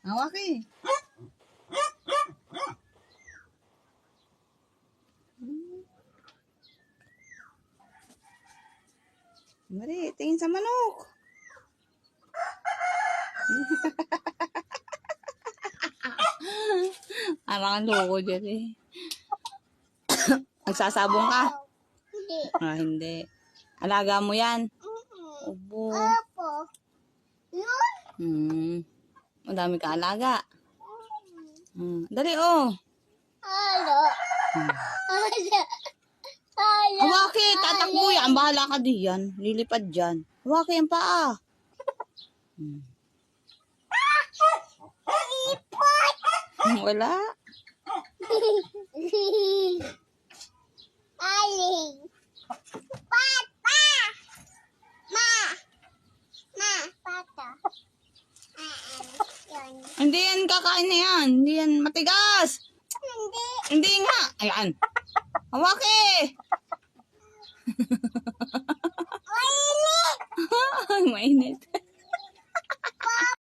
Hawaki. Mari, tingin sa manok. Parang loko dyan eh. Nagsasabong ka? Hindi. Ah, hindi. Alaga mo yan? Obo. Opo. Yun. Madami ka alaga. Dali oh. Halo. Halo. Halo. Hawaki, tatakbo yan. Bahala ka diyan. Lilipad dyan. Hawaki ang paa. Wala. Aling. Pata. Ma. Pata. Yun. Hindi yan kakain na yan. Hindi yan matigas. Hindi. Hindi nga. Ayan. Hawaki. Mainit. Mainit.